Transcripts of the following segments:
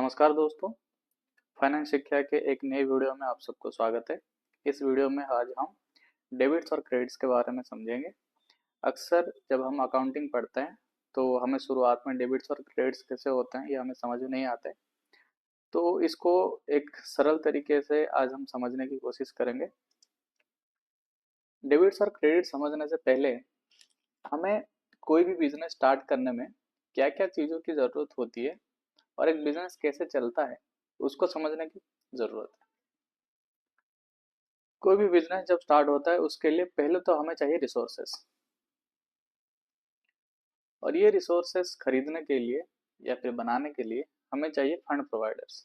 नमस्कार दोस्तों, फाइनेंस शिक्षा के एक नए वीडियो में आप सबको स्वागत है। इस वीडियो में आज हम डेबिट्स और क्रेडिट्स के बारे में समझेंगे। अक्सर जब हम अकाउंटिंग पढ़ते हैं तो हमें शुरुआत में डेबिट्स और क्रेडिट्स कैसे होते हैं ये हमें समझ में नहीं आते। तो इसको एक सरल तरीके से आज हम समझने की कोशिश करेंगे। डेबिट्स और क्रेडिट समझने से पहले हमें कोई भी बिजनेस स्टार्ट करने में क्या क्या चीज़ों की ज़रूरत होती है और एक बिजनेस कैसे चलता है उसको समझने की ज़रूरत है। कोई भी बिजनेस जब स्टार्ट होता है उसके लिए पहले तो हमें चाहिए रिसोर्सेस, और ये रिसोर्सेस खरीदने के लिए या फिर बनाने के लिए हमें चाहिए फंड प्रोवाइडर्स।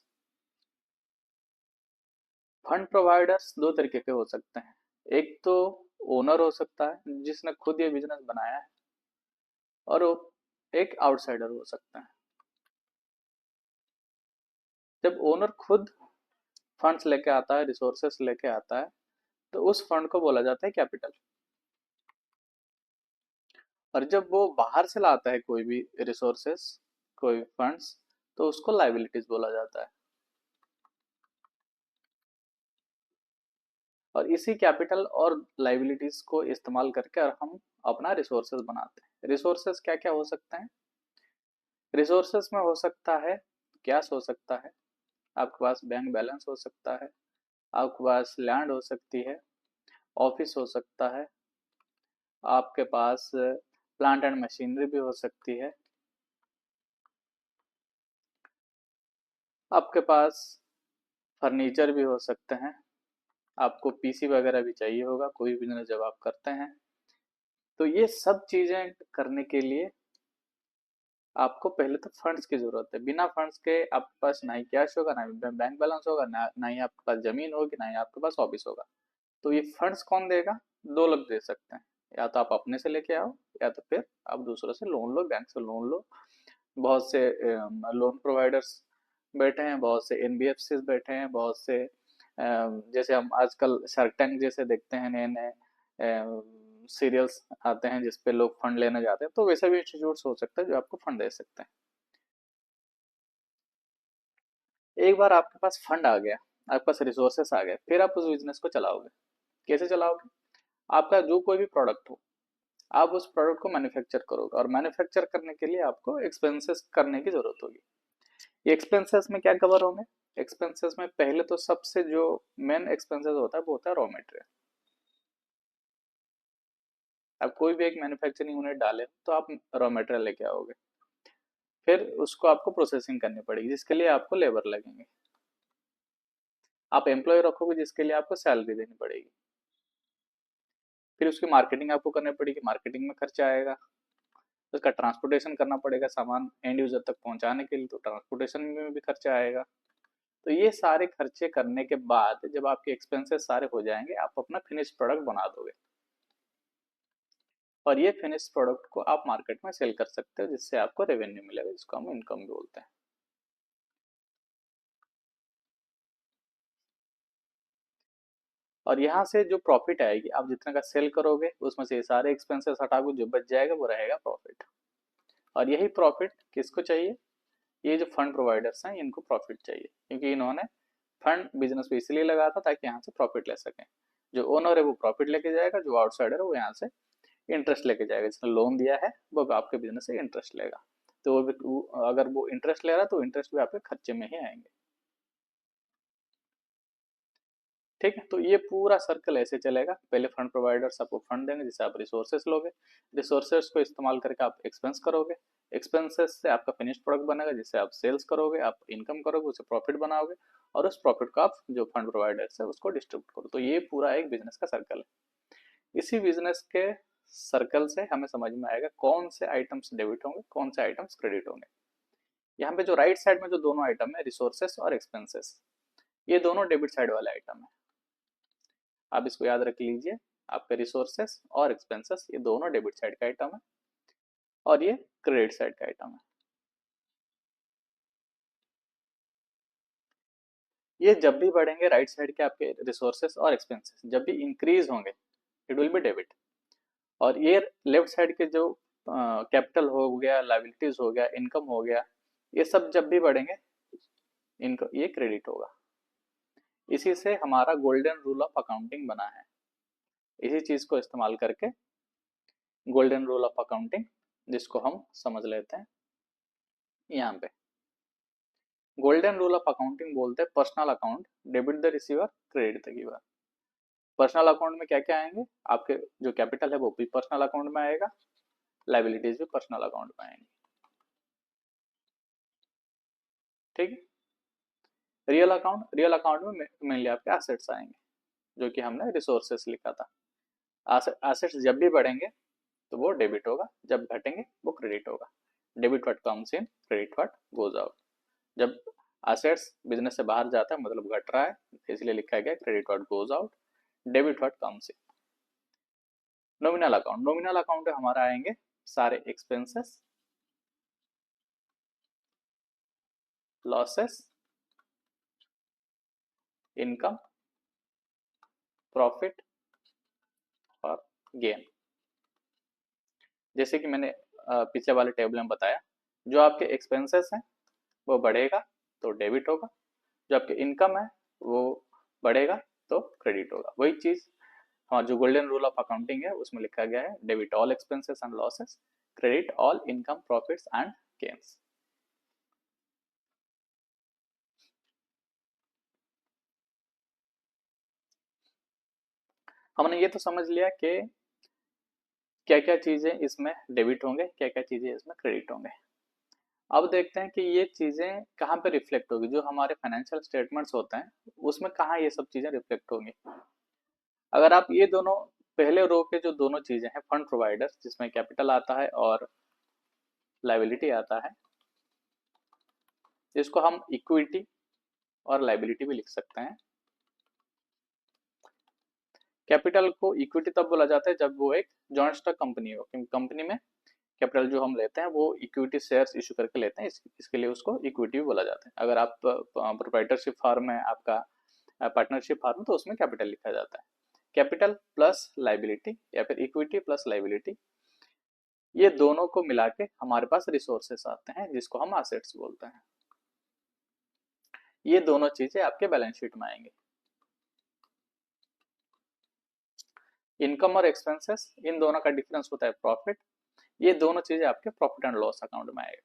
फंड प्रोवाइडर्स दो तरीके के हो सकते हैं। एक तो ओनर हो सकता है जिसने खुद ये बिजनेस बनाया है, और एक आउटसाइडर हो सकता है। जब ओनर खुद फंड्स लेके आता है, रिसोर्सेस लेके आता है, तो उस फंड को बोला जाता है कैपिटल। और जब वो बाहर से लाता है कोई भी रिसोर्सेस, कोई फंड्स, तो उसको लाइबिलिटीज बोला जाता है। और इसी कैपिटल और लाइबिलिटीज को इस्तेमाल करके और हम अपना रिसोर्सेज बनाते हैं। रिसोर्सेज क्या क्या हो सकते हैं? रिसोर्सेज में हो सकता है कैश, हो सकता है आपके पास, बैंक बैलेंस हो सकता है आपके पास, लैंड हो सकती है, ऑफिस हो सकता है आपके पास, प्लांट एंड मशीनरी भी हो सकती है आपके पास, फर्नीचर भी हो सकते हैं, आपको पीसी वगैरह भी चाहिए होगा कोई बिजनेस जब आप करते हैं। तो ये सब चीजें करने के लिए आपको पहले तो फंड्स की जरूरत है। बिना फंड्स के आपके पास ना ही कैश होगा, ना ही बैंक बैलेंस होगा, ना ही आपके पास जमीन होगी, ना ही आपके पास ऑफिस होगा। तो ये फंड्स कौन देगा? दो लोग दे सकते हैं। या तो आप अपने से लेके आओ, या तो फिर आप दूसरों से लोन लो, बैंक से लोन लो। बहुत से लोन प्रोवाइडर्स बैठे हैं, बहुत से एनबीएफसी बैठे हैं, बहुत से जैसे हम आजकल शार्क टैंक जैसे देखते हैं, नए नए सीरियल्स आते हैं जिसपे लोग फंड लेने जाते हैं, तो वैसे भी इंस्टीट्यूट हो सकता है जो आपको फंड दे सकते हैं। एक बार आपके पास फंड आ गया, आपके पास रिसोर्सेस आ गए, फिर आप उस बिजनेस को चलाओगे। कैसे चलाओगे? आपका जो कोई भी प्रोडक्ट हो, आप उस प्रोडक्ट को मैन्युफैक्चर करोगे, और मैन्युफैक्चर करने के लिए आपको एक्सपेंसेस करने की जरूरत होगी। ये एक्सपेंसेस में क्या कवर होंगे? एक्सपेंसेस में पहले तो सबसे जो मेन एक्सपेंसेस होता है वो होता है रॉ मटेरियल। आप कोई भी एक मैन्युफैक्चरिंग यूनिट डाले तो आप रॉ मटेरियल लेके आओगे, फिर उसको आपको प्रोसेसिंग करनी पड़ेगी जिसके लिए आपको लेबर लगेंगे, आप एम्प्लॉय रखोगे जिसके लिए आपको सैलरी देनी पड़ेगी, फिर उसकी मार्केटिंग आपको करनी पड़ेगी, मार्केटिंग में खर्चा आएगा, उसका ट्रांसपोर्टेशन करना पड़ेगा सामान एंड यूजर तक पहुंचाने के लिए, तो ट्रांसपोर्टेशन में भी खर्चा आएगा। तो ये सारे खर्चे करने के बाद जब आपके एक्सपेंसेस सारे हो जाएंगे, आप अपना फिनिश प्रोडक्ट बना दोगे, और ये फिनिश प्रोडक्ट को आप मार्केट में सेल कर सकते हो जिससे आपको रेवेन्यू मिलेगा, जिसको हम इनकम बोलते हैं। और यहाँ से जो प्रॉफिट आएगी, आप जितने का सेल करोगे उसमें से ये सारे एक्सपेंसेस हटाओगे, जो बच जाएगा वो रहेगा प्रॉफिट। और यही प्रॉफिट किसको चाहिए? ये जो फंड प्रोवाइडर्स हैं इनको प्रॉफिट चाहिए, क्योंकि इन्होंने फंड बिजनेस पे इसलिए लगाया था ताकि यहाँ से प्रॉफिट ले सकें। जो ओनर है वो प्रॉफिट लेके जाएगा, जो आउटसाइडर है वो यहाँ से इंटरेस्ट लेके जाएगा। जिसने लोन दिया है वो आपके बिजनेस से इंटरेस्ट लेगा, तो अगर वो इंटरेस्ट ले रहा है तो इंटरेस्ट भी आपके खर्चे में ही आएंगे। ठीक है, तो ये पूरा सर्कल ऐसे चलेगा। पहले फंड प्रोवाइडर्स आपको फंड देंगे जिससे आप रिसोर्सेस लोगे, रिसोर्सेस को इस्तेमाल करके आप एक्सपेंस करोगे, एक्सपेंसेस से आपका फिनिश प्रोडक्ट बनेगा जिससे आप सेल्स करोगे, आप इनकम करोगे, उसे प्रॉफिट बनाओगे, और उस प्रॉफिट को आप जो फंड प्रोवाइडर्स है उसको डिस्ट्रीब्यूट करो। तो ये पूरा एक बिजनेस का सर्कल है। इसी बिजनेस के सर्कल से हमें समझ में आएगा कौन से आइटम्स डेबिट होंगे, कौन से आइटम्स क्रेडिट होंगे। यहाँ पे जो राइट साइड में जो दोनों आइटम है, रिसोर्सेस और एक्सपेंसेस, ये दोनों डेबिट साइड वाले आइटम है। आप इसको याद रख लीजिए, आपके रिसोर्सेस और एक्सपेंसेस ये दोनों डेबिट साइड का आइटम है, और ये क्रेडिट साइड का आइटम है। ये जब भी बढ़ेंगे, राइट साइड के आपके रिसोर्सेस और एक्सपेंसेस जब भी इंक्रीज होंगे, इट विल बी डेबिट। और ये लेफ्ट साइड के जो कैपिटल हो गया, लाइबिलिटीज हो गया, इनकम हो गया, ये सब जब भी बढ़ेंगे इनको ये क्रेडिट होगा। इसी से हमारा गोल्डन रूल ऑफ अकाउंटिंग बना है। इसी चीज को इस्तेमाल करके गोल्डन रूल ऑफ अकाउंटिंग, जिसको हम समझ लेते हैं यहाँ पे। गोल्डन रूल ऑफ अकाउंटिंग बोलते हैं personal account debit the receiver credit the giver. Personal account में क्या क्या आएंगे, आपके जो कैपिटल है वो भी पर्सनल अकाउंट में आएगा, लाइबिलिटीज भी पर्सनल अकाउंट में आएंगी। ठीक। रियल अकाउंट में मेनली आपके एसेट्स आएंगे, जो कि हमने रिसोर्सेस लिखा था। एसेट्स जब भी बढ़ेंगे तो वो डेबिट होगा, जब घटेंगे वो क्रेडिट होगा। Debit what comes in, credit what goes out. जब एसेट्स बिजनेस से बाहर जाता है मतलब घट रहा है, इसलिए लिखा गया credit what goes out, debit what comes in. Nominal account में हमारा आएंगे सारे एक्सपेंसेस, लॉसेस, इनकम, प्रॉफिट और गेन। जैसे कि मैंने पिछले वाले टेबल में बताया, जो आपके एक्सपेंसेस हैं वो बढ़ेगा तो डेबिट होगा, जो आपके इनकम है वो बढ़ेगा तो क्रेडिट होगा। वही चीज हाँ, जो गोल्डन रूल ऑफ अकाउंटिंग है उसमें लिखा गया है debit all expenses and losses, credit all income profits and gains. हमने ये तो समझ लिया कि क्या क्या चीजें इसमें डेबिट होंगे, क्या क्या चीजें इसमें क्रेडिट होंगे। अब देखते हैं कि ये चीजें कहाँ पे रिफ्लेक्ट होगी। जो हमारे फाइनेंशियल स्टेटमेंट्स होते हैं उसमें कहाँ ये सब चीजें रिफ्लेक्ट होंगी। अगर आप ये दोनों पहले रो के जो दोनों चीजें हैं, फंड प्रोवाइडर्स जिसमें कैपिटल आता है और लाइबिलिटी आता है, जिसको हम इक्विटी और लाइबिलिटी भी लिख सकते हैं। कैपिटल को इक्विटी तब बोला जाता है जब वो एक जॉइंट स्टॉक कंपनी हो, क्योंकि कंपनी में कैपिटल जो हम लेते हैं वो इक्विटी शेयर्स इशू करके लेते हैं, इसके लिए उसको इक्विटी भी बोला जाता है। अगर आप प्रोप्राइटरशिप फार्म है आपका, पार्टनरशिप फार्म, तो उसमें कैपिटल लिखा जाता है। कैपिटल प्लस लाइबिलिटी या फिर इक्विटी प्लस लाइबिलिटी, ये दोनों को मिला के हमारे पास रिसोर्सेस आते हैं जिसको हम एसेट्स बोलते हैं। ये दोनों चीजें आपके बैलेंस शीट में आएंगे। इनकम और एक्सपेंसेस, इन दोनों का डिफरेंस होता है प्रॉफिट। ये दोनों चीजें आपके प्रॉफिट एंड लॉस अकाउंट में आएगा।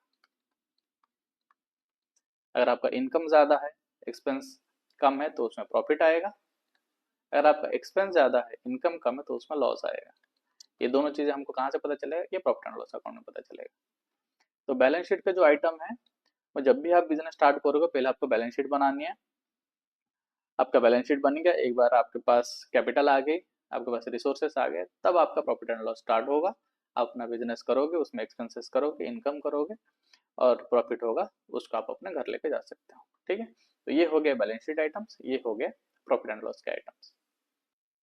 अगर आपका इनकम ज्यादा है, एक्सपेंस कम है, तो उसमें प्रॉफिट आएगा। अगर आपका एक्सपेंस ज्यादा है, इनकम कम है, तो उसमें लॉस आएगा। ये दोनों चीजें हमको कहाँ से पता चलेगा, ये प्रॉफिट एंड लॉस अकाउंट में पता चलेगा। तो बैलेंस शीट के जो आइटम है, वो जब भी आप बिजनेस स्टार्ट करोगे पहले आपको बैलेंस शीट बनानी है। आपका बैलेंस शीट बन गया, एक बार आपके पास कैपिटल आ गई, आपके पास रिसोर्सेस आ गए, तब आपका प्रॉफिट एंड लॉस स्टार्ट होगा। आप अपना बिजनेस करोगे, उसमें एक्सपेंसेस करोगे, इनकम करोगे और प्रॉफिट होगा, उसको आप अपने घर लेके जा सकते हो। ठीक है, तो ये हो गया बैलेंस शीट आइटम्स, ये हो गया प्रॉफिट एंड लॉस के आइटम्स।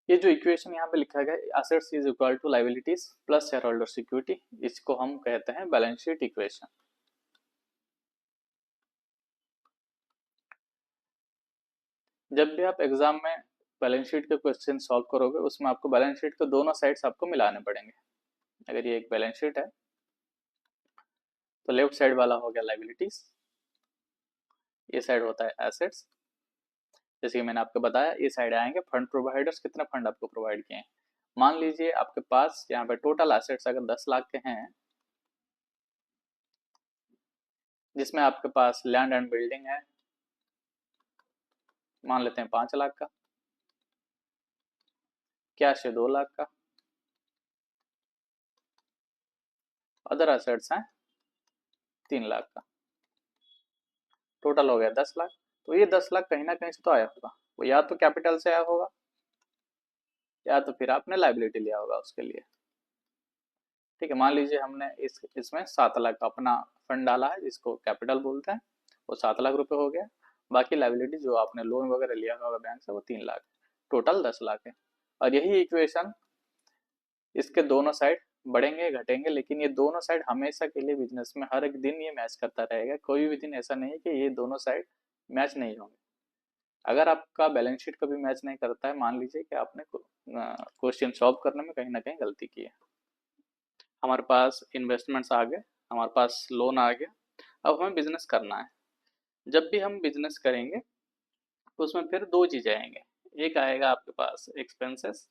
ये जो इक्वेशन यहाँ पे लिखा गया है, assets is equal to liabilities plus share holders equity, इसको हम कहते हैं बैलेंस शीट इक्वेशन। जब भी आप एग्जाम में बैलेंस शीट के क्वेश्चन सॉल्व करोगे, उसमें आपको बैलेंस शीट के दोनों साइड्स आपको मिलाने पड़ेंगे। अगर ये एक बैलेंस शीट है तो लेफ्ट साइड वाला हो गया लायबिलिटीज, ये साइड होता है एसेट्स। जैसे कि मैंने आपको बताया, ये साइड आएंगे फंड प्रोवाइडर्स, कितने फंड आपको प्रोवाइड किए हैं। मान लीजिए आपके पास यहाँ पे टोटल एसेट्स अगर 10 लाख के हैं, जिसमें आपके पास लैंड एंड बिल्डिंग है, मान लेते हैं 5 लाख का, कैश है 2 लाख का, अदर एसेट्स हैं 3 लाख का, टोटल हो गया 10 लाख। तो ये 10 लाख कहीं ना कहीं से तो आया होगा, वो या तो कैपिटल से आया होगा या तो फिर आपने लाइबिलिटी लिया होगा उसके लिए। ठीक है, मान लीजिए हमने इसमें 7 लाख का अपना फंड डाला है, जिसको कैपिटल बोलते हैं, वो 7 लाख रुपए हो गया। बाकी लाइबिलिटी जो आपने लोन वगैरह लिया होगा बैंक से, वो 3 लाख, टोटल 10 लाख है। और यही इक्वेशन, इसके दोनों साइड बढ़ेंगे घटेंगे, लेकिन ये दोनों साइड हमेशा के लिए बिजनेस में हर एक दिन ये मैच करता रहेगा। कोई भी दिन ऐसा नहीं है कि ये दोनों साइड मैच नहीं होंगे। अगर आपका बैलेंस शीट कभी मैच नहीं करता है, मान लीजिए कि आपने क्वेश्चन सॉल्व करने में कहीं ना कहीं गलती की है। हमारे पास इन्वेस्टमेंट्स आ गए, हमारे पास लोन आ गया, अब हमें बिजनेस करना है। जब भी हम बिजनेस करेंगे तो उसमें फिर दो चीज़ें आएंगे। एक आएगा आपके पास एक्सपेंसेस,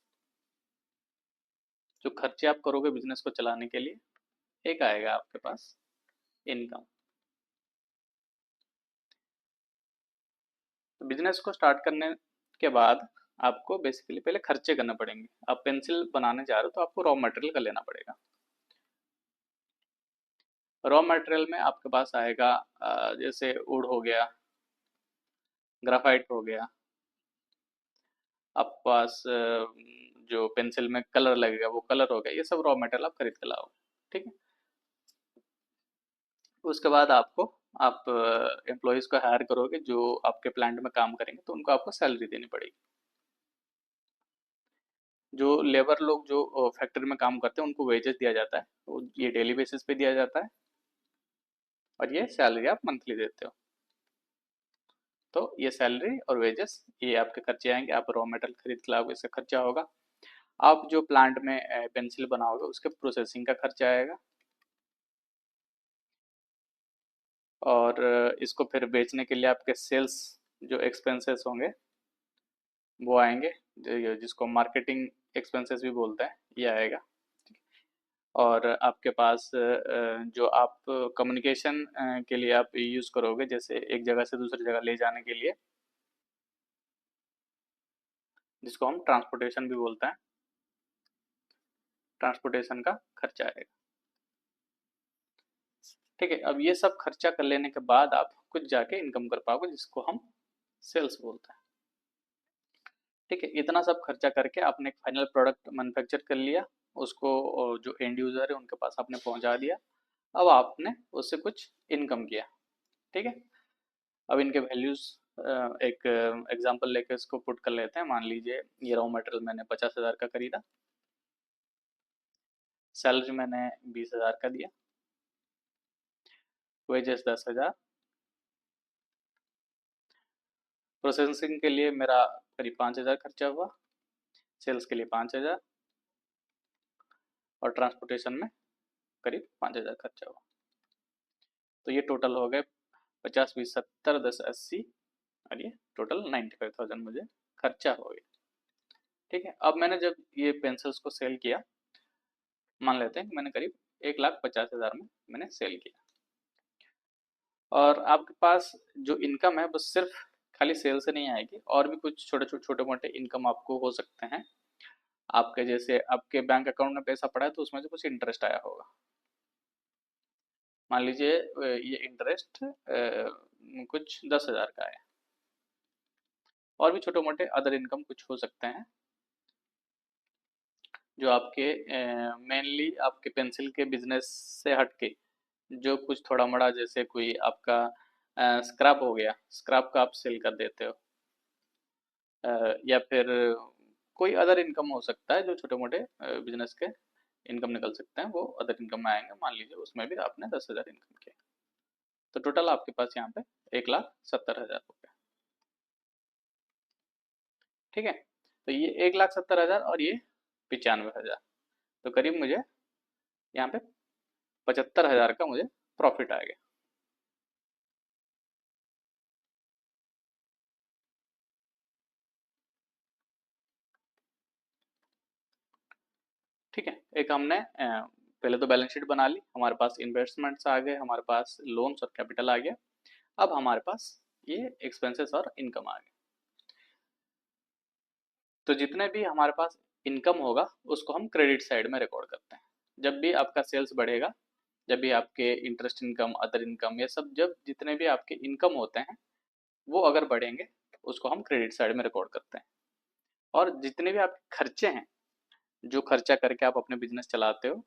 जो खर्चे आप करोगे बिजनेस को चलाने के लिए। एक आएगा आपके पास इनकम। तो बिजनेस को स्टार्ट करने के बाद आपको बेसिकली पहले खर्चे करने पड़ेंगे। आप पेंसिल बनाने जा रहे हो तो आपको रॉ मटेरियल का लेना पड़ेगा। रॉ मटेरियल में आपके पास आएगा जैसे वुड हो गया, ग्राफाइट हो गया, आपके पास जो पेंसिल में कलर लगेगा वो कलर हो गया। ये सब रॉ मटेरियल आप खरीद के लाओ। ठीक है। उसके बाद आपको आप एम्प्लॉयज़ को हायर करोगे जो आपके प्लांट में काम करेंगे, तो उनको आपको सैलरी देनी पड़ेगी। जो लेबर लोग जो फैक्ट्री में काम करते हैं उनको वेजेस दिया जाता है, तो ये डेली बेसिस पे दिया जाता है और ये सैलरी आप मंथली देते हो। तो ये सैलरी और वेजेस ये आपके खर्चे आएंगे। आप रॉ मटेरियल खरीद के लाओगे, इसका खर्चा होगा। आप जो प्लांट में पेंसिल बनाओगे उसके प्रोसेसिंग का खर्चा आएगा, और इसको फिर बेचने के लिए आपके सेल्स जो एक्सपेंसेस होंगे वो आएंगे, जिसको मार्केटिंग एक्सपेंसेस भी बोलते हैं, ये आएगा। और आपके पास जो आप कम्युनिकेशन के लिए आप यूज़ करोगे, जैसे एक जगह से दूसरी जगह ले जाने के लिए, जिसको हम ट्रांसपोर्टेशन भी बोलते हैं, ट्रांसपोर्टेशन का खर्चा आएगा। ठीक है। अब ये सब खर्चा कर लेने के बाद आप कुछ जाके इनकम कर पाओगे, जिसको हम सेल्स बोलते हैं। ठीक है। इतना सब खर्चा करके आपने एक फाइनल प्रोडक्ट मैन्युफैक्चर कर लिया, उसको जो एंड यूज़र है उनके पास आपने पहुंचा दिया। अब आपने उससे कुछ इनकम किया। ठीक है। अब इनके वैल्यूज़ एक एग्जांपल लेके इसको पुट कर लेते हैं। मान लीजिए ये रॉ मटेरियल मैंने 50,000 का खरीदा, सैलरी मैंने 20,000 का दिया, वेजेस 10,000, प्रोसेसिंग के लिए मेरा करीब 5,000 खर्चा हुआ, सेल्स के लिए 5,000 और ट्रांसपोर्टेशन में करीब 5,000 खर्चा हुआ। तो ये टोटल हो गए 50, 20, 70, 10, 80 और ये टोटल 95,000 मुझे खर्चा हो गया। ठीक है। अब मैंने जब ये पेंसिल्स को सेल किया, मान लेते हैं कि मैंने करीब 1,50,000 में मैंने सेल किया, और आपके पास जो इनकम है बस सिर्फ खाली सेल से नहीं आएगी, और भी कुछ छोटे मोटे इनकम आपको हो सकते हैं। आपके जैसे आपके बैंक अकाउंट में पैसा पड़ा है तो उसमें से कुछ इंटरेस्ट आया होगा। मान लीजिए ये इंटरेस्ट कुछ 10,000 का है। और भी छोटे मोटे अदर इनकम कुछ हो सकते हैं जो आपके मेनली आपके पेंसिल के बिजनेस से हटके जो कुछ थोड़ा मोड़ा, जैसे कोई आपका स्क्रैप हो गया, स्क्रैप का आप सेल कर देते हो, या फिर कोई अदर इनकम हो सकता है जो छोटे मोटे बिजनेस के इनकम निकल सकते हैं, वो अदर इनकम में आएंगे। मान लीजिए उसमें भी आपने 10,000 इनकम किया, तो टोटल आपके पास यहाँ पे 1,70,000 रुपये। ठीक है। तो ये 1,70,000 और ये 95,000, तो करीब मुझे यहाँ पे 75,000 का मुझे प्रॉफिट आ गया। ठीक है। एक हमने पहले तो बैलेंस शीट बना ली, हमारे पास इन्वेस्टमेंट्स आ गए, हमारे पास लोन्स और कैपिटल आ गया। अब हमारे पास ये एक्सपेंसेस और इनकम आ गए। तो जितने भी हमारे पास इनकम होगा उसको हम क्रेडिट साइड में रिकॉर्ड करते हैं। जब भी आपका सेल्स बढ़ेगा, जब भी आपके इंटरेस्ट इनकम, अदर इनकम, ये सब जब जितने भी आपके इनकम होते हैं वो अगर बढ़ेंगे उसको हम क्रेडिट साइड में रिकॉर्ड करते हैं। और जितने भी आपके खर्चे हैं, जो खर्चा करके आप अपने बिजनेस चलाते हो,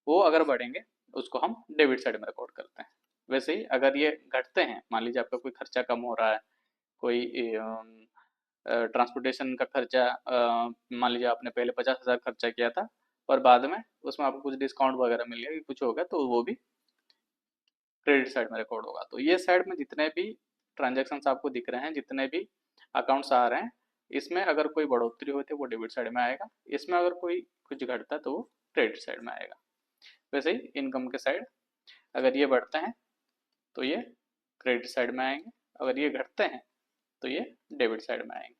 वो अगर बढ़ेंगे उसको हम डेबिट साइड में रिकॉर्ड करते हैं। वैसे ही अगर ये घटते हैं, मान लीजिए आपका कोई खर्चा कम हो रहा है, कोई ट्रांसपोर्टेशन का खर्चा, मान लीजिए आपने पहले 50,000 खर्चा किया था और बाद में उसमें आपको कुछ डिस्काउंट वगैरह मिल गया, कुछ हो गया, तो वो भी क्रेडिट साइड में रिकॉर्ड होगा। तो ये साइड में जितने भी ट्रांजेक्शन्स आपको दिख रहे हैं, जितने भी अकाउंट्स आ रहे हैं, इसमें अगर कोई बढ़ोतरी होती है वो डेबिट साइड में आएगा, इसमें अगर कोई कुछ घटता है तो वो क्रेडिट साइड में आएगा। वैसे ही इनकम के साइड अगर ये बढ़ते हैं तो ये क्रेडिट साइड में आएंगे, अगर ये घटते हैं तो ये डेबिट साइड में आएंगे।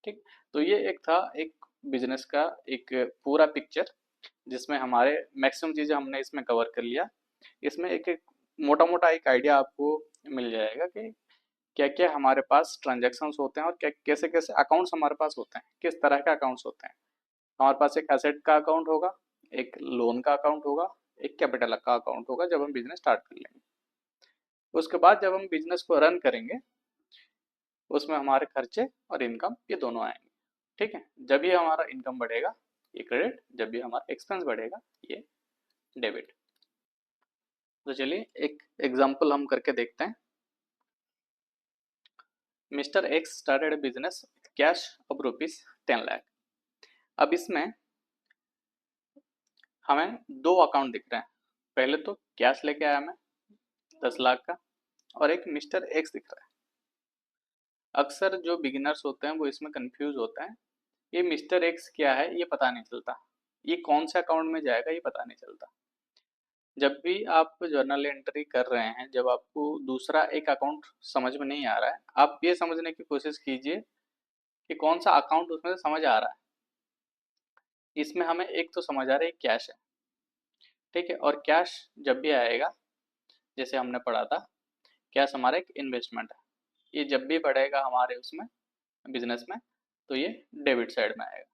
ठीक, तो ये एक था एक बिजनेस का एक पूरा पिक्चर, जिसमें हमारे मैक्सिमम चीज़ें हमने इसमें कवर कर लिया। इसमें एक एक मोटा मोटा एक आइडिया आपको मिल जाएगा कि क्या क्या हमारे पास ट्रांजेक्शन्स होते हैं और क्या कैसे कैसे अकाउंट्स हमारे पास होते हैं, किस तरह के अकाउंट्स होते हैं। हमारे पास एक एसेट का अकाउंट होगा, एक लोन का अकाउंट होगा, एक कैपिटल का अकाउंट होगा जब हम बिजनेस स्टार्ट कर लेंगे। उसके बाद जब हम बिजनेस को रन करेंगे, उसमें हमारे खर्चे और इनकम ये दोनों आएंगे। ठीक है, जब भी हमारा इनकम बढ़ेगा ये क्रेडिट, जब भी हमारा एक्सपेंस बढ़ेगा ये डेबिट। तो चलिए एक एग्जांपल हम करके देखते हैं। Mister x started A business cash of ₹10 lakh. अब इसमें हमें दो अकाउंट दिख रहे हैं। पहले तो कैश लेके आया मैं 10 लाख का, और एक मिस्टर एक्स दिख रहा है। अक्सर जो बिगिनर्स होते हैं वो इसमें कंफ्यूज होते हैं, ये मिस्टर एक्स क्या है ये पता नहीं चलता, ये कौन से अकाउंट में जाएगा ये पता नहीं चलता। जब भी आप जर्नल एंट्री कर रहे हैं, जब आपको दूसरा एक अकाउंट समझ में नहीं आ रहा है, आप ये समझने की कोशिश कीजिए कि कौन सा अकाउंट उसमें से समझ आ रहा है। इसमें हमें एक तो समझ आ रहा है कैश है, ठीक है, और कैश जब भी आएगा, जैसे हमने पढ़ा था, कैश हमारा एक इन्वेस्टमेंट है, ये जब भी बढ़ेगा हमारे उसमें बिजनेस में तो ये डेबिट साइड में आएगा।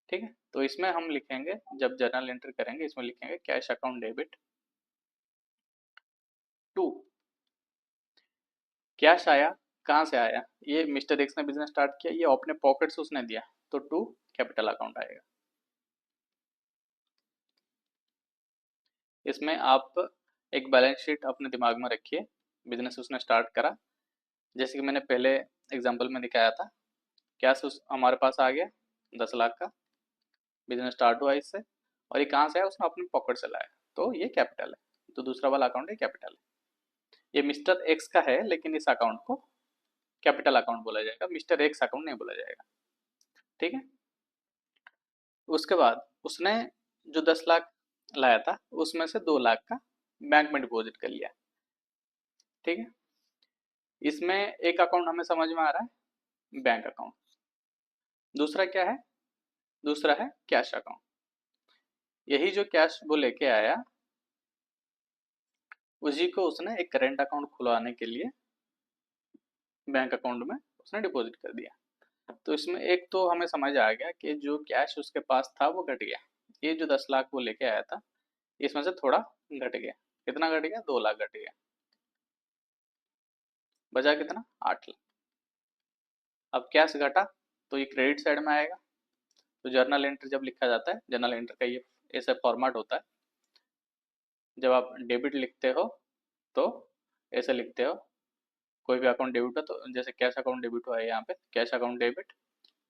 ठीक है, तो इसमें हम लिखेंगे, जब जर्नल एंट्री करेंगे इसमें लिखेंगे cash account debit to. Cash आया, कहाँ से आया, ये मिस्टर एक्स ने बिजनेस स्टार्ट किया, ये अपने पॉकेट से उसने दिया, तो टू कैपिटल अकाउंट आएगा। इसमें आप एक बैलेंस शीट अपने दिमाग में रखिए, बिजनेस उसने स्टार्ट करा, जैसे कि मैंने पहले एग्जांपल में दिखाया था, कैश हमारे पास आ गया 10 लाख का, बिजनेस स्टार्ट हुआ इससे, और ये कहाँ से आया, उसने अपने पॉकेट से लाया, तो ये कैपिटल है, तो दूसरा वाला अकाउंट है कैपिटल है। ये मिस्टर एक्स का है, लेकिन इस अकाउंट को कैपिटल अकाउंट बोला जाएगा, मिस्टर एक्स अकाउंट नहीं बोला जाएगा। ठीक है, उसके बाद उसने जो 10 लाख लाया था उसमें से 2 लाख का बैंक में डिपॉजिट कर लिया। ठीक है, इसमें एक अकाउंट हमें समझ में आ रहा है बैंक अकाउंट, दूसरा क्या है, दूसरा है कैश अकाउंट। यही जो कैश वो लेके आया, उसी को उसने एक करेंट अकाउंट खुलवाने के लिए बैंक अकाउंट में उसने डिपॉजिट कर दिया। तो इसमें एक तो हमें समझ आ गया कि जो कैश उसके पास था वो घट गया, ये जो 10 लाख वो लेके आया था इसमें से थोड़ा घट गया। कितना घट गया, 2 लाख घट गया, बचा कितना, 8 लाख। अब कैश घटा तो ये क्रेडिट साइड में आएगा। तो जर्नल एंट्री जब लिखा जाता है, जर्नल एंट्री का ये ऐसा फॉर्मेट होता है, जब आप डेबिट लिखते हो तो ऐसे लिखते हो, कोई भी अकाउंट डेबिट हो तो जैसे कैश अकाउंट डेबिट हुआ है यहाँ पे, cash account debit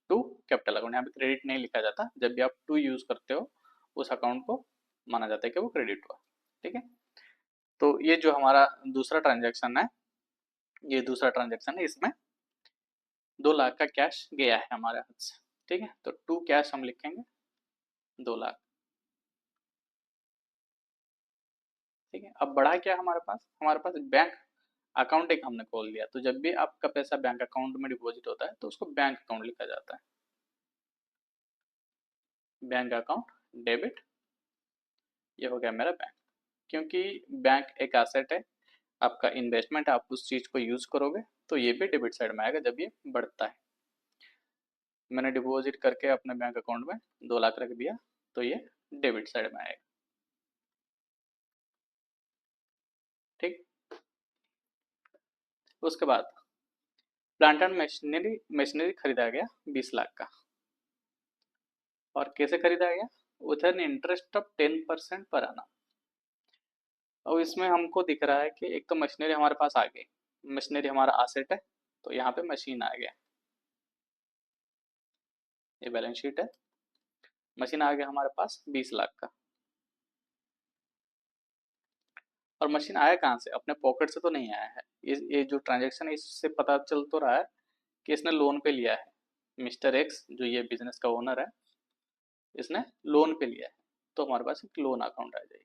to capital account, यहाँ पे क्रेडिट नहीं लिखा जाता, जब भी आप टू यूज करते हो उस अकाउंट को माना जाता है कि वो क्रेडिट हुआ। ठीक है, तो ये जो हमारा दूसरा ट्रांजेक्शन है, ये दूसरा ट्रांजेक्शन है, इसमें 2 लाख का कैश गया है हमारे हाथ से। ठीक है, तो टू कैश हम लिखेंगे 2 लाख। ठीक है, अब बढ़ा क्या हमारे पास, हमारे पास बैंक अकाउंट एक हमने खोल दिया, तो जब भी आपका पैसा बैंक अकाउंट में डिपॉजिट होता है तो उसको बैंक अकाउंट लिखा जाता है, बैंक अकाउंट डेबिट, ये हो गया मेरा बैंक। क्योंकि बैंक एक एसेट है, आपका इन्वेस्टमेंट है, आप उस चीज को यूज करोगे, तो ये भी डेबिट साइड में आएगा जब ये बढ़ता है। मैंने डिपॉजिट करके अपने बैंक अकाउंट में 2 लाख रख दिया, तो ये डेबिट साइड में आएगा। ठीक, उसके बाद प्लांट एंड मशीनरी खरीदा गया 20 लाख का, और कैसे खरीदा गया, विथ एन इंटरेस्ट ऑफ 10% पर आना। अब इसमें हमको दिख रहा है कि एक तो मशीनरी हमारे पास आ गई, मशीनरी हमारा एसेट है, तो यहाँ पे मशीन आ गया, ये बैलेंस शीट है, मशीन आ गया हमारे पास 20 लाख का। और मशीन आया कहाँ से, अपने पॉकेट से तो नहीं आया है, ये जो ट्रांजेक्शन है इससे पता चल तो रहा है कि इसने लोन पे लिया है, मिस्टर एक्स जो ये बिजनेस का ओनर है इसने लोन पे लिया है, तो हमारे पास एक लोन अकाउंट आ जाएगी।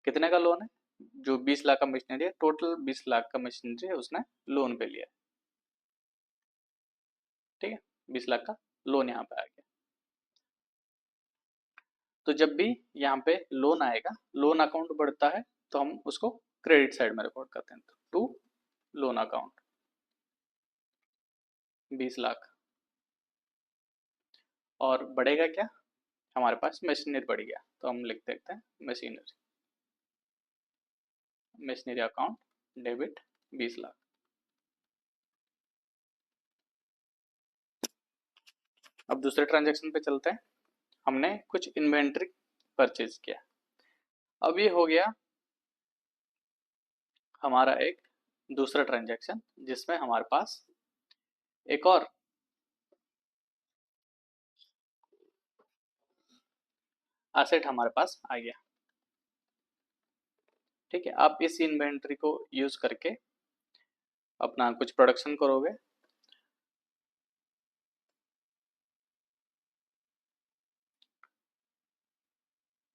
कितने का लोन है, जो 20 लाख का मशीनरी है, टोटल 20 लाख का मशीनरी है उसने लोन पे लिया है। ठीक है, 20 लाख का लोन यहाँ पे आ गया। तो जब भी यहाँ पे लोन आएगा, लोन अकाउंट बढ़ता है तो हम उसको क्रेडिट साइड में रिकॉर्ड करते हैं। तो टू लोन अकाउंट 20 लाख, और बढ़ेगा क्या, हमारे पास मशीनरी बढ़ गया तो हम लिख देते हैं machinery, machinery account debit 20 lakh. अब दूसरे ट्रांजैक्शन पे चलते हैं। हमने कुछ इन्वेंट्री परचेज किया। अब ये हो गया हमारा एक दूसरा ट्रांजैक्शन, जिसमें हमारे पास एक और एसेट हमारे पास आ गया। ठीक है, आप इस इन्वेंट्री को यूज करके अपना कुछ प्रोडक्शन करोगे।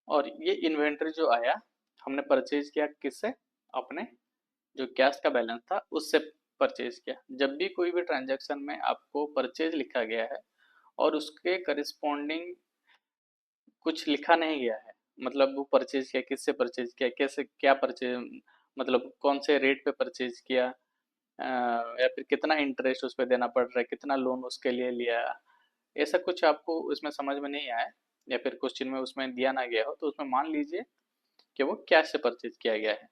और ये इन्वेंट्री जो आया, हमने परचेज किया किससे, अपने जो कैश का बैलेंस था उससे परचेज किया। जब भी कोई भी ट्रांजैक्शन में आपको परचेज लिखा गया है और उसके करस्पॉन्डिंग कुछ लिखा नहीं गया है, मतलब वो परचेज किया किससे, परचेज किया कैसे, क्या परचेज, मतलब कौन से रेट पे परचेज किया, या फिर कितना इंटरेस्ट उस पर देना पड़ रहा है, कितना लोन उसके लिए लिया, ऐसा कुछ आपको उसमें समझ में नहीं आया या फिर क्वेश्चन में उसमें दिया ना गया हो, तो उसमें मान लीजिए कि वो कैश से परचेज किया गया है,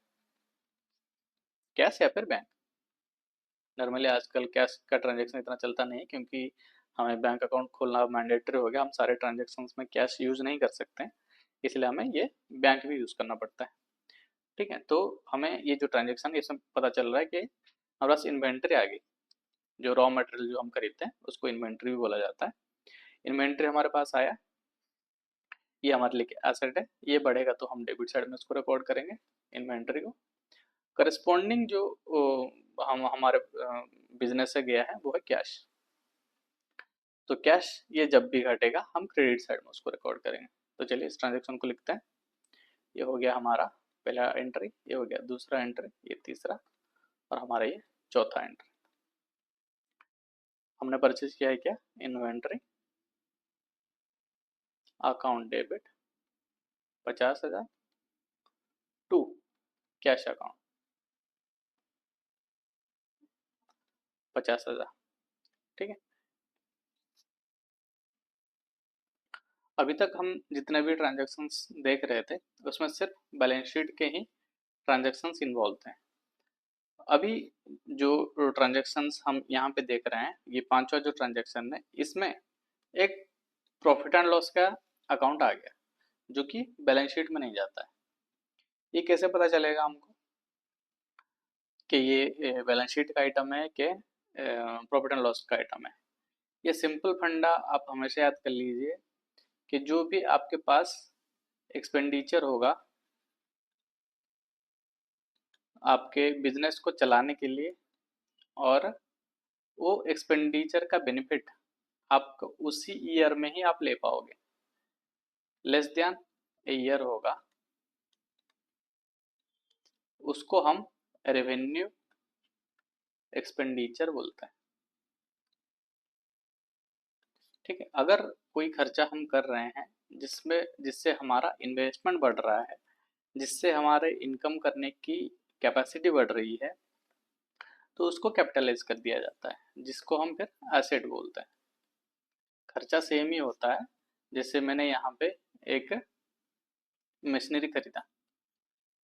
कैश या फिर बैंक। नॉर्मली आजकल कैश का ट्रांजैक्शन इतना चलता नहीं है, क्योंकि हमें बैंक अकाउंट खोलना मैंडेटरी हो गया, हम सारे ट्रांजैक्शंस में कैश यूज़ नहीं कर सकते हैं, इसलिए हमें ये बैंक भी यूज़ करना पड़ता है। ठीक है, तो हमें ये जो ट्रांजैक्शन इसमें पता चल रहा है कि हमारे पास इन्वेंट्री आ गई। जो रॉ मटेरियल जो हम खरीदते हैं उसको इन्वेंट्री भी बोला जाता है। इन्वेंट्री हमारे पास आया, ये हमारे लिए एसेट है, ये बढ़ेगा तो हम डेबिट साइड में उसको रिकॉर्ड करेंगे इन्वेंट्री को। करस्पॉन्डिंग जो हम हमारे बिजनेस से गया है वो है कैश। तो कैश ये जब भी घटेगा हम क्रेडिट साइड में उसको रिकॉर्ड करेंगे। तो चलिए इस ट्रांजेक्शन को लिखते हैं। ये हो गया हमारा पहला एंट्री, ये हो गया दूसरा एंट्री, ये तीसरा, और हमारा ये चौथा एंट्री। हमने परचेज किया है क्या, inventory account debit 50,000 to cash account 50,000। ठीक है, अभी तक हम जितने भी ट्रांजेक्शन्स देख रहे थे उसमें सिर्फ बैलेंस शीट के ही ट्रांजेक्शन्स इन्वॉल्व थे। अभी जो ट्रांजेक्शन्स हम यहाँ पे देख रहे हैं, ये पांचवा जो ट्रांजेक्शन है, इसमें एक प्रॉफिट एंड लॉस का अकाउंट आ गया जो कि बैलेंस शीट में नहीं जाता है। ये कैसे पता चलेगा हमको कि ये बैलेंस शीट का आइटम है कि प्रॉफिट एंड लॉस का आइटम है। ये सिंपल फंडा आप हमेशा याद कर लीजिए कि जो भी आपके पास एक्सपेंडिचर होगा आपके बिजनेस को चलाने के लिए, और वो एक्सपेंडिचर का बेनिफिट आप उसी ईयर में ही आप ले पाओगे। लेस देन ए ईयर होगा, उसको हम रेवेन्यू एक्सपेंडिचर बोलते हैं। ठीक है, अगर कोई खर्चा हम कर रहे हैं जिसमें जिससे हमारा इन्वेस्टमेंट बढ़ रहा है, जिससे हमारे इनकम करने की कैपेसिटी बढ़ रही है, तो उसको कैपिटलाइज कर दिया जाता है, जिसको हम फिर एसेट बोलते हैं। खर्चा सेम ही होता है, जैसे मैंने यहाँ पे एक मशीनरी खरीदा,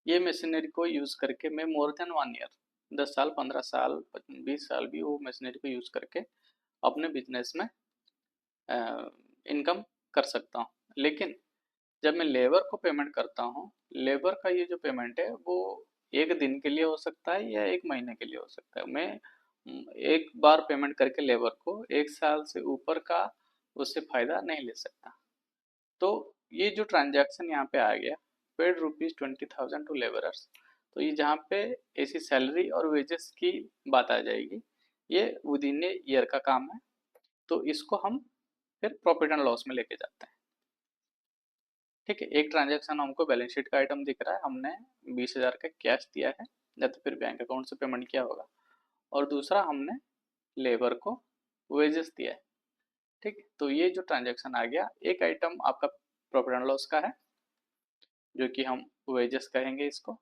ये मशीनरी को यूज़ करके मैं मोर देन 1 ईयर, 10 साल 15 साल 20 साल भी वो मशीनरी को यूज़ करके अपने बिजनेस में इनकम कर सकता हूँ। लेकिन जब मैं लेबर को पेमेंट करता हूँ, लेबर का ये जो पेमेंट है वो एक दिन के लिए हो सकता है या एक महीने के लिए हो सकता है। मैं एक बार पेमेंट करके लेबर को 1 साल से ऊपर का उससे फ़ायदा नहीं ले सकता। तो ये जो ट्रांजैक्शन यहाँ पे आ गया, पेड ₹20,000 टू लेबरर्स, तो ये जहाँ पे ऐसी सैलरी और वेजेस की बात आ जाएगी, ये विद इन ए ईयर का काम है, तो इसको हम फिर प्रॉफिट एंड लॉस में लेके जाते हैं। ठीक है, एक ट्रांजैक्शन हमको बैलेंस शीट का आइटम दिख रहा है, हमने 20,000 का कैश दिया है या तो फिर बैंक अकाउंट से पेमेंट किया होगा, और दूसरा हमने लेबर को वेजेस दिया है। ठीक है, तो ये जो ट्रांजैक्शन आ गया, एक आइटम आपका प्रॉफिट एंड लॉस का है जो कि हम वेजेस कहेंगे इसको,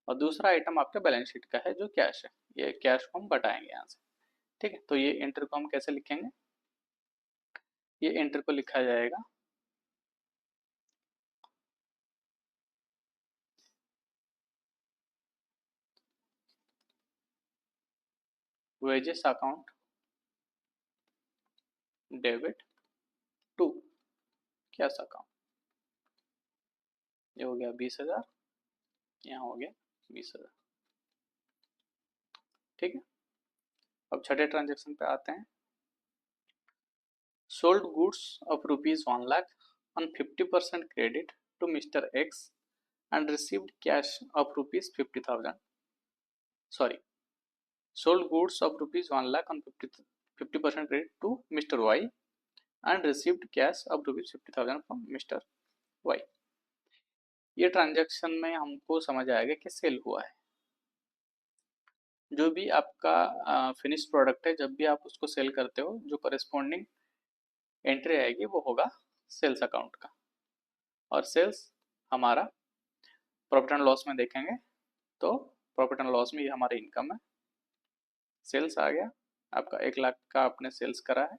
और दूसरा आइटम आपका बैलेंस शीट का है जो कैश है, ये कैश को हम बटाएंगे यहाँ से। ठीक है, तो ये एंट्री को हम कैसे लिखेंगे, ये एंट्री को लिखा जाएगा wages account debit to cash account. ये हो गया 20,000, यहाँ हो गया 20,000। ठीक है, अब छठे ट्रांजेक्शन पे आते हैं। Sold goods of ₹1 lakh on 50% credit to Mr. X and received cash of ₹50,000. Sorry, sold goods of ₹1 lakh on 50% credit to Mr. Y and received cash of ₹50,000 from Mr. Y। ये ट्रांजैक्शन में हमको समझ आएगा कि cell हुआ है। जो भी आपका फिनिश प्रोडक्ट है, जब भी आप उसको सेल करते हो, जो करेस्पॉन्डिंग एंट्री आएगी वो होगा सेल्स अकाउंट का, और सेल्स हमारा प्रॉफिट एंड लॉस में देखेंगे तो प्रॉफिट एंड लॉस में ये हमारी इनकम है। सेल्स आ गया आपका, 1 लाख का आपने सेल्स करा है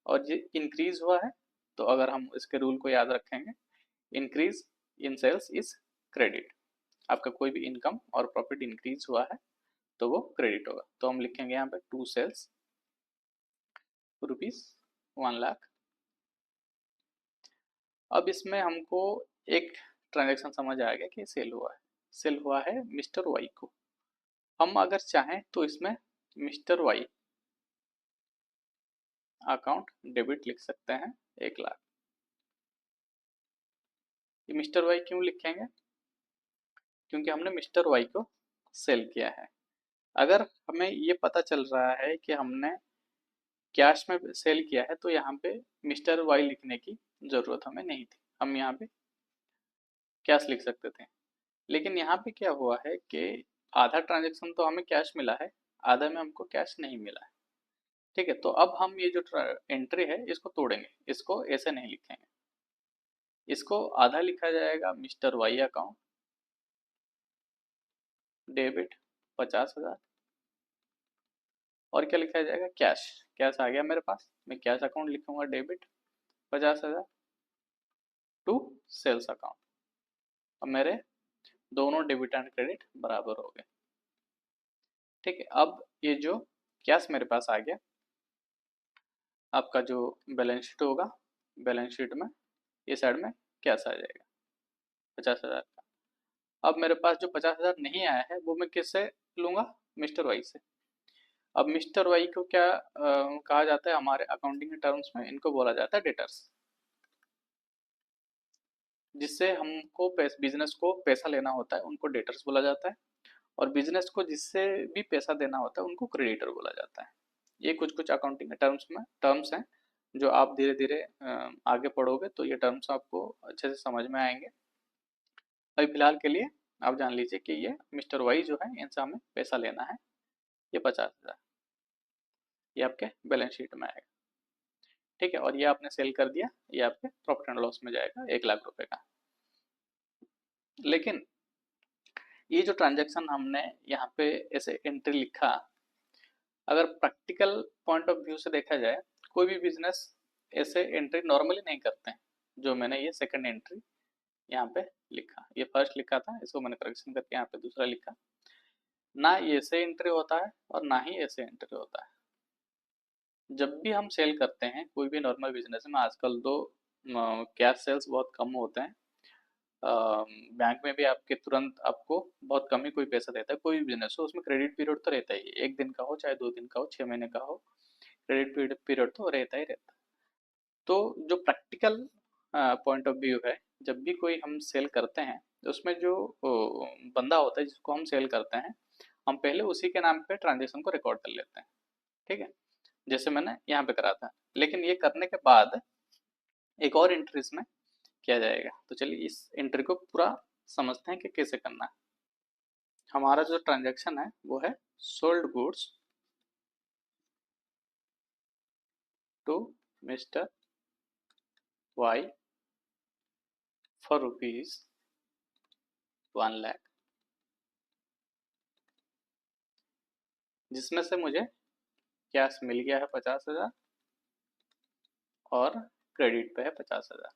और ये इंक्रीज हुआ है, तो अगर हम इसके रूल को याद रखेंगे, increase in sales is credit. आपका कोई भी इनकम और प्रॉफिट इंक्रीज हुआ है तो वो क्रेडिट होगा, तो हम लिखेंगे यहाँ पे टू सेल्स ₹1 लाख। अब इसमें हमको एक ट्रांजैक्शन समझ आ गया कि सेल हुआ है, सेल हुआ है मिस्टर वाई को। हम अगर चाहें तो इसमें मिस्टर वाई अकाउंट डेबिट लिख सकते हैं 1 लाख। ये मिस्टर वाई क्यों लिखेंगे, क्योंकि हमने मिस्टर वाई को सेल किया है। अगर हमें ये पता चल रहा है कि हमने कैश में सेल किया है, तो यहाँ पे मिस्टर वाई लिखने की ज़रूरत हमें नहीं थी, हम यहाँ पे कैश लिख सकते थे। लेकिन यहाँ पे क्या हुआ है कि आधा ट्रांजैक्शन तो हमें कैश मिला है, आधा में हमको कैश नहीं मिला है। ठीक है, तो अब हम ये जो एंट्री है इसको तोड़ेंगे, इसको ऐसे नहीं लिखेंगे, इसको आधा लिखा जाएगा मिस्टर वाई अकाउंट डेबिट 50,000, और क्या लिखा जाएगा कैश। कैश आ गया मेरे पास, मैं कैश अकाउंट लिखूंगा डेबिट 50,000 टू सेल्स अकाउंट। अब मेरे दोनों डेबिट एंड क्रेडिट बराबर हो गए। ठीक है, अब ये जो कैश मेरे पास आ गया, आपका जो बैलेंस शीट होगा, बैलेंस शीट में ये साइड में कैश आ जाएगा 50,000 का। अब मेरे पास जो 50,000 नहीं आया है वो मैं किससे लूँगा, मिस्टर वाई से। अब मिस्टर वाई को क्या कहा जाता है हमारे अकाउंटिंग के टर्म्स में, इनको बोला जाता है डेटर्स। जिससे हमको बिजनेस को पैसा लेना होता है उनको डेटर्स बोला जाता है, और बिजनेस को जिससे भी पैसा देना होता है उनको क्रेडिटर बोला जाता है। ये कुछ कुछ अकाउंटिंग के टर्म्स हैं जो आप धीरे धीरे आगे पढ़ोगे तो ये टर्म्स आपको अच्छे से समझ में आएंगे। अभी फिलहाल के लिए आप जान लीजिए कि ये मिस्टर वाई जो है इनसे हमें पैसा लेना है, ये 50,000, ये आपके बैलेंस शीट में आएगा। ठीक है, और ये आपने सेल कर दिया, ये आपके प्रॉफिट एंड लॉस में जाएगा 1 लाख रुपए का। लेकिन ये जो ट्रांजैक्शन हमने यहाँ पे ऐसे एंट्री लिखा, अगर प्रैक्टिकल पॉइंट ऑफ व्यू से देखा जाए, कोई भी बिजनेस ऐसे एंट्री नॉर्मली नहीं करते हैं। जो मैंने ये सेकंड एंट्री यहाँ पे लिखा, ये फर्स्ट लिखा था, इसको मैंने करेक्शन करके यहाँ पे दूसरा लिखा। ना ये ऐसे एंट्री होता है और ना ही ऐसे एंट्री होता है। जब भी हम सेल करते हैं कोई भी नॉर्मल बिजनेस में, आजकल तो कैश सेल्स बहुत कम होते हैं। बैंक में भी आपके तुरंत आपको बहुत कम ही कोई पैसा देता है। कोई भी बिजनेस हो उसमें क्रेडिट पीरियड तो रहता ही है, 1 दिन का हो चाहे 2 दिन का हो, 6 महीने का हो, क्रेडिट पीरियड तो रहता ही रहता है। तो जो प्रैक्टिकल पॉइंट ऑफ व्यू है, जब भी कोई हम सेल करते हैं तो उसमें जो बंदा होता है जिसको हम सेल करते हैं, हम पहले उसी के नाम पे ट्रांजेक्शन को रिकॉर्ड कर लेते हैं। ठीक है, जैसे मैंने यहाँ पे करा था। लेकिन ये करने के बाद एक और एंट्रीज में किया जाएगा। तो चलिए इस एंट्री को पूरा समझते हैं कि कैसे करना है। हमारा जो ट्रांजैक्शन है वो है sold goods to Mister Y for rupees 1 lakh, जिसमें से मुझे कैश मिल गया है 50,000 और क्रेडिट पे है 50,000,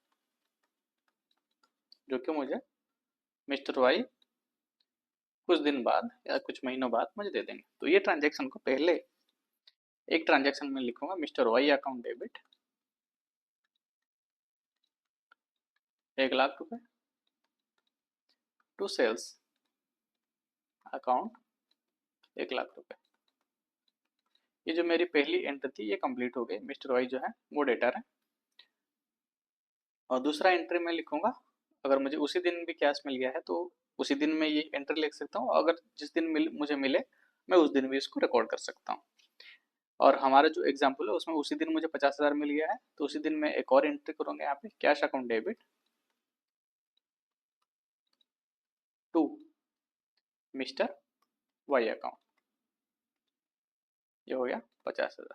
जो कि मुझे मिस्टर वाई कुछ दिन बाद या कुछ महीनों बाद मुझे दे देंगे। तो ये ट्रांजैक्शन को पहले एक ट्रांजैक्शन में लिखूंगा, Mister Y account debit 1 lakh रुपए टू सेल्स अकाउंट 1 लाख रुपए। ये जो मेरी पहली एंट्री थी ये कंप्लीट हो गई, मिस्टर वाई जो है वो डेटर है। और दूसरा एंट्री में लिखूंगा, अगर मुझे उसी दिन भी कैश मिल गया है तो उसी दिन मैं ये एंट्री लिख सकता हूँ, अगर जिस दिन मुझे मिले मैं उस दिन भी इसको रिकॉर्ड कर सकता हूँ। और हमारा जो एग्जाम्पल है उसमें उसी दिन मुझे 50,000 मिल गया है, तो उसी दिन मैं एक और एंट्री करूंगा यहाँ पे, cash account debit to Mister Y account, ये हो गया 50,000।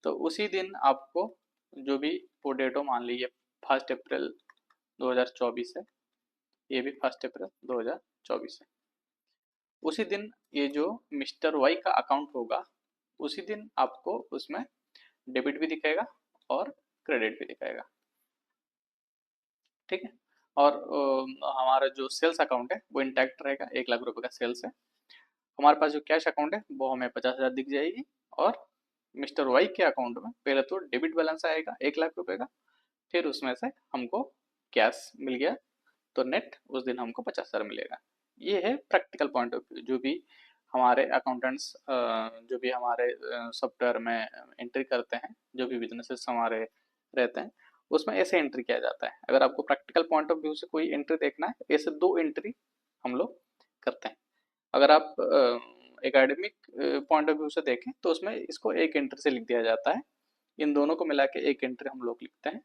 तो उसी दिन आपको जो भी वो डेट हो, मान लीजिए 1 अप्रैल 2024 है, ये भी 1 अप्रैल 2024 है, उसी दिन ये जो मिस्टर वाई का अकाउंट होगा उसी दिन आपको उसमें डेबिट भी दिखाएगा और क्रेडिट भी दिखाएगा, ठीक है। और हमारा जो सेल्स अकाउंट है वो इंटैक्ट रहेगा, 1 लाख रुपए का सेल्स है। हमारे पास जो कैश अकाउंट है वो हमें 50,000 दिख जाएगी, और मिस्टर वाई के अकाउंट में पहले तो डेबिट बैलेंस आएगा 1 लाख रुपए का, फिर उसमें से हमको कैश मिल गया तो नेट उस दिन हमको 50,000 मिलेगा। ये है प्रैक्टिकल पॉइंट ऑफ व्यू। जो भी हमारे अकाउंटेंट्स जो भी हमारे सॉफ्टवेयर में एंट्री करते हैं, जो भी बिजनेसेस हमारे रहते हैं उसमें ऐसे एंट्री किया जाता है। अगर आपको प्रैक्टिकल पॉइंट ऑफ व्यू से कोई एंट्री देखना है, ऐसे 2 एंट्री हम लोग करते हैं। अगर आप एकेडमिक पॉइंट ऑफ व्यू से देखें तो उसमें इसको एक एंट्री से लिख दिया जाता है, इन दोनों को मिला के एक एंट्री हम लोग लिखते हैं,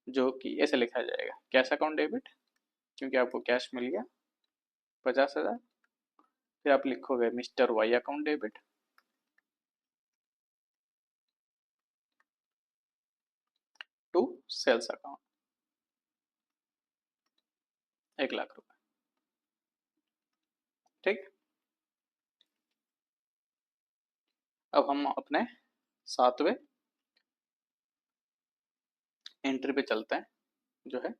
जो कि ऐसे लिखा जाएगा, कैश अकाउंट डेबिट, क्योंकि आपको कैश मिल गया 50,000, फिर आप लिखोगे Mister Y account debit to sales account 1 lakh रुपए, ठीक। अब हम अपने 7वें एंट्री पे चलते हैं, जो है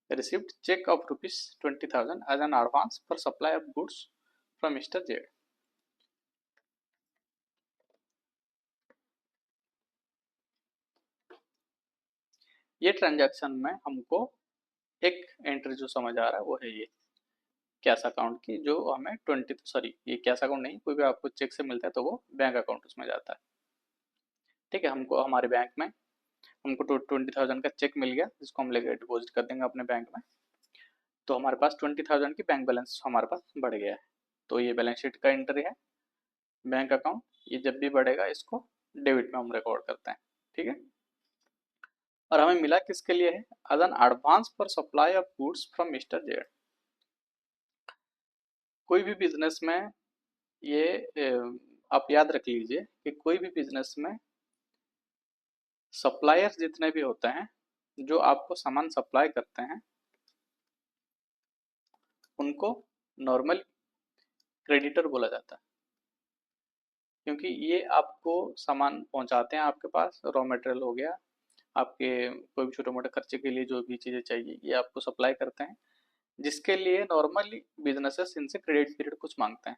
received cheque of ₹20,000 as an advance for supply of goods from Mister Z. ये ट्रांजैक्शन में हमको एक एंट्री जो समझ आ रहा है वो है ये कैश अकाउंट की, जो हमें ये कैश अकाउंट नहीं, कोई भी आपको चेक से मिलता है तो वो बैंक अकाउंट उसमें जाता है, ठीक है। हमको हमारे बैंक में हमको 20,000 का चेक मिल गया, जिसको हम लेकर डिपॉजिट कर देंगे अपने बैंक में, तो हमारे पास 20,000 की बैंक बैलेंस हमारे पास बढ़ गया है। तो ये बैलेंस शीट का एंट्री है, बैंक अकाउंट, ये जब भी बढ़ेगा इसको डेबिट में हम रिकॉर्ड करते हैं, ठीक है। और हमें मिला किसके लिए है, as an advance for supply of goods from Mister Z. कोई भी बिजनेस में ये आप याद रख लीजिए कि कोई भी बिजनेस में सप्लायर्स जितने भी होते हैं जो आपको सामान सप्लाई करते हैं, उनको नॉर्मल क्रेडिटर बोला जाता है, क्योंकि ये आपको सामान पहुंचाते हैं, आपके पास रॉ मटेरियल हो गया, आपके कोई भी छोटे मोटे खर्चे के लिए जो भी चीज़ें चाहिए ये आपको सप्लाई करते हैं, जिसके लिए नॉर्मली बिजनेसेस इनसे क्रेडिट पीरियड कुछ मांगते हैं।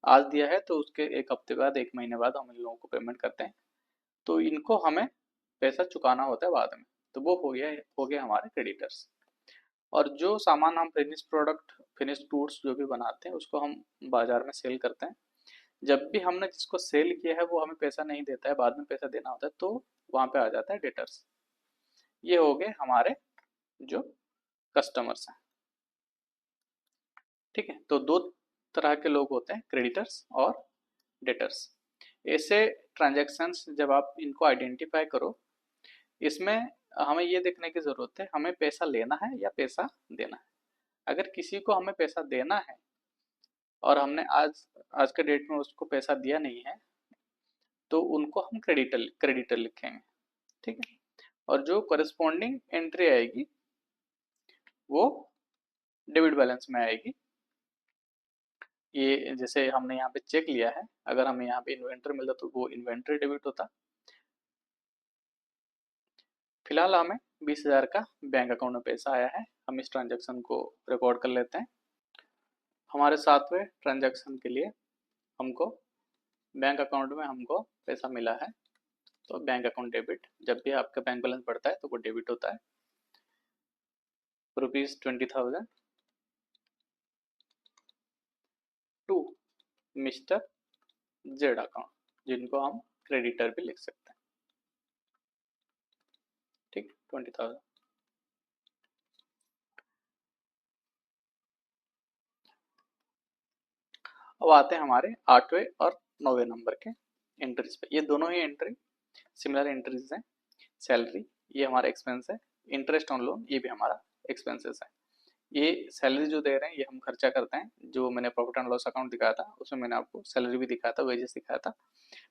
आज दिया है तो उसके 1 हफ्ते बाद 1 महीने बाद हम इन लोगों को पेमेंट करते हैं, तो इनको हमें पैसा चुकाना होता है बाद में, तो वो हो गया हमारे क्रेडिटर्स। और जो सामान हम फिनिश गुड्स जो भी बनाते हैं उसको हम बाजार में सेल करते हैं, जब भी हमने जिसको सेल किया है वो हमें पैसा नहीं देता है, बाद में पैसा देना होता है, तो वहां पे आ जाता है डेटर्स। ये हो गए हमारे जो कस्टमर्स हैं, ठीक है। तो 2 तरह के लोग होते हैं, क्रेडिटर्स और डेटर्स। ऐसे ट्रांजैक्शंस जब आप इनको आइडेंटिफाई करो, इसमें हमें ये देखने की ज़रूरत है हमें पैसा लेना है या पैसा देना है। अगर किसी को हमें पैसा देना है और हमने आज आज के डेट में उसको पैसा दिया नहीं है, तो उनको हम क्रेडिटर क्रेडिटर लिखेंगे। ठीक है, और जो करस्पॉन्डिंग एंट्री आएगी वो डेबिट बैलेंस में आएगी। ये जैसे हमने यहाँ पे चेक लिया है, अगर हमें यहाँ पे इन्वेंटरी मिलता तो वो इन्वेंटरी डेबिट होता। फिलहाल हमें 20,000 का बैंक अकाउंट में पैसा आया है, हम इस ट्रांजैक्शन को रिकॉर्ड कर लेते हैं। हमारे 7वें ट्रांजैक्शन के लिए हमको बैंक अकाउंट में हमको पैसा मिला है, तो बैंक अकाउंट डेबिट। जब भी आपका बैंक बैलेंस बढ़ता है तो वो डेबिट होता है। ₹20,000 टू मिस्टर जेड अकाउंट, जिनको हम क्रेडिटर भी लिख सकते हैं। ठीक, 20,000। अब आते हैं हमारे 8वें और 9वें नंबर के एंट्रीज पे। ये दोनों ही एंट्री सिमिलर एंट्रीज हैं। सैलरी ये हमारा एक्सपेंस है, इंटरेस्ट ऑन लोन ये भी हमारा एक्सपेंसेस है। ये सैलरी जो दे रहे हैं ये हम खर्चा करते हैं। जो मैंने प्रॉफिट एंड लॉस अकाउंट दिखाया था उसमें मैंने आपको सैलरी भी दिखाया था, वेजेस दिखाया था।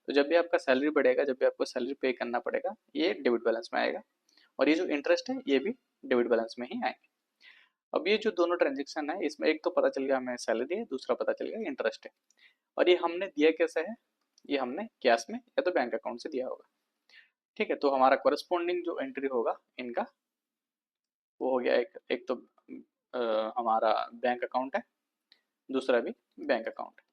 तो जब भी आपका सैलरी बढ़ेगा, जब भी आपको सैलरी पे करना पड़ेगा, ये डेबिट बैलेंस में आएगा। और ये जो इंटरेस्ट है ये भी डेबिट बैलेंस में ही आएंगे। अब ये जो दोनों ट्रांजेक्शन है इसमें एक तो पता चल गया हमें सैलरी है, दूसरा पता चल गया इंटरेस्ट है। और ये हमने दिया कैसे है, ये हमने कैश में या तो बैंक अकाउंट से दिया होगा। ठीक है, तो हमारा कोरस्पॉन्डिंग जो एंट्री होगा इनका वो हो गया एक तो हमारा बैंक अकाउंट है, दूसरा भी बैंक अकाउंट है।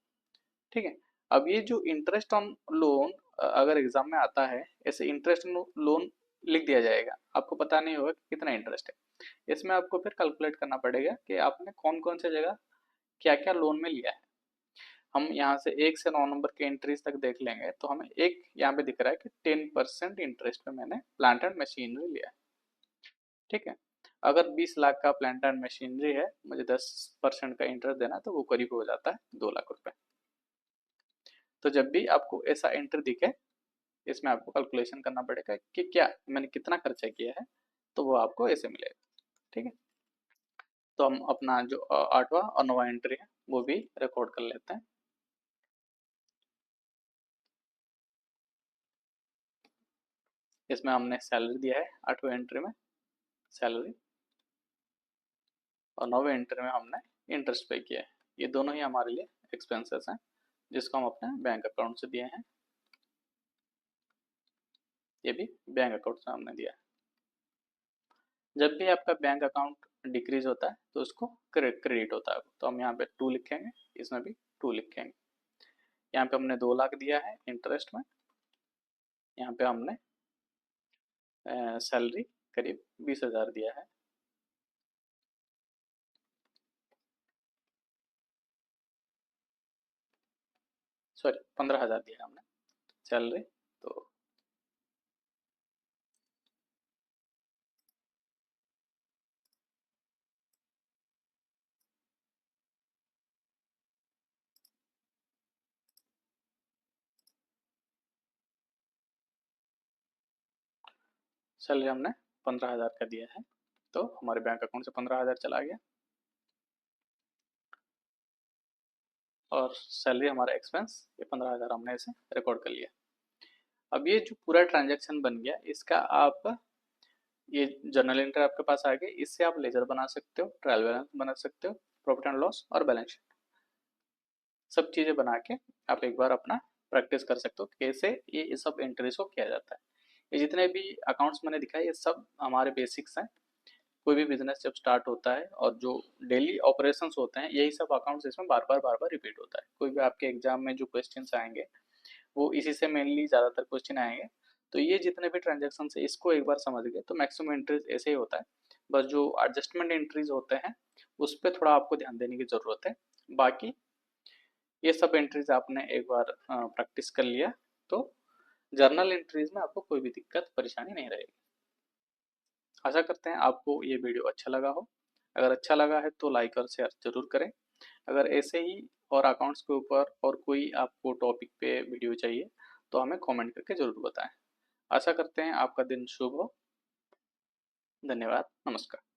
ठीक है, अब ये जो इंटरेस्ट ऑन लोन अगर एग्जाम में आता है, ऐसे इंटरेस्ट लोन लिख दिया जाएगा, आपको पता नहीं होगा कि कितना इंटरेस्ट है। इसमें आपको फिर कैलकुलेट करना पड़ेगा कि आपने कौन कौन से जगह क्या क्या लोन में लिया है। हम यहाँ से 1 से 9 नंबर के एंट्रीज तक देख लेंगे तो हमें एक यहाँ पे दिख रहा है कि 10% इंटरेस्ट पे मैंने प्लांट एंड मशीनरी लिया है। ठीक है, अगर 20 लाख का प्लांट एंड मशीनरी है, मुझे 10% का इंटरेस्ट देना तो वो करीब हो जाता है 2 लाख रुपए। तो जब भी आपको ऐसा एंट्री दिखे, इसमें आपको कैलकुलेशन करना पड़ेगा कि क्या मैंने कितना खर्चा किया है, तो वो आपको ऐसे मिलेगा। ठीक है, तो हम अपना जो 8वां और 9वां एंट्री है वो भी रिकॉर्ड कर लेते हैं। इसमें हमने सैलरी दिया है 8वें एंट्री में, सैलरी, और 9वें एंट्री में हमने इंटरेस्ट पे किया है। ये दोनों ही हमारे लिए एक्सपेंसेस हैं जिसको हम अपने बैंक अकाउंट से दिए हैं। ये भी बैंक अकाउंट से हमने दिया है। जब भी आपका बैंक अकाउंट डिक्रीज होता है तो उसको क्रेडिट होता है, तो हम यहाँ पे 2 लिखेंगे, इसमें भी 2 लिखेंगे। यहाँ पे हमने 2 लाख दिया है इंटरेस्ट में, यहाँ पे हमने सैलरी करीब 20,000 दिया है। सॉरी 15,000 दिया है हमने सैलरी। तो सैलरी हमने 15,000 का दिया है, तो हमारे बैंक अकाउंट से 15,000 चला गया और सैलरी हमारा एक्सपेंस ये 15,000 हमने इसे रिकॉर्ड कर लिया। अब ये जो पूरा ट्रांजैक्शन बन गया, इसका आप ये जर्नल एंट्री आपके पास आ गई, इससे आप लेजर बना सकते हो, ट्रायल बैलेंस बना सकते हो, प्रॉफिट एंड लॉस और बैलेंस शीट, सब चीज़ें बना के आप एक बार अपना प्रैक्टिस कर सकते हो कैसे ये सब एंट्रीज को किया जाता है। ये जितने भी अकाउंट्स मैंने दिखाए ये सब हमारे बेसिक्स हैं। कोई भी बिजनेस जब स्टार्ट होता है और जो डेली ऑपरेशंस होते हैं, यही सब अकाउंट्स इसमें बार बार रिपीट होता है। कोई भी आपके एग्जाम में जो क्वेश्चंस आएंगे वो इसी से मेनली ज़्यादातर क्वेश्चन आएंगे। तो ये जितने भी ट्रांजेक्शन है इसको एक बार समझ गए तो मैक्सिमम एंट्रीज ऐसे ही होता है। बस जो एडजस्टमेंट एंट्रीज होते हैं उस पर थोड़ा आपको ध्यान देने की ज़रूरत है। बाकी ये सब एंट्रीज आपने एक बार प्रैक्टिस कर लिया तो जर्नल एंट्रीज में आपको कोई भी दिक्कत परेशानी नहीं रहेगी। आशा करते हैं आपको ये वीडियो अच्छा लगा हो। अगर अच्छा लगा है तो लाइक और शेयर जरूर करें। अगर ऐसे ही और अकाउंट्स के ऊपर और कोई आपको टॉपिक पे वीडियो चाहिए तो हमें कमेंट करके ज़रूर बताएं। आशा करते हैं आपका दिन शुभ हो। धन्यवाद, नमस्कार।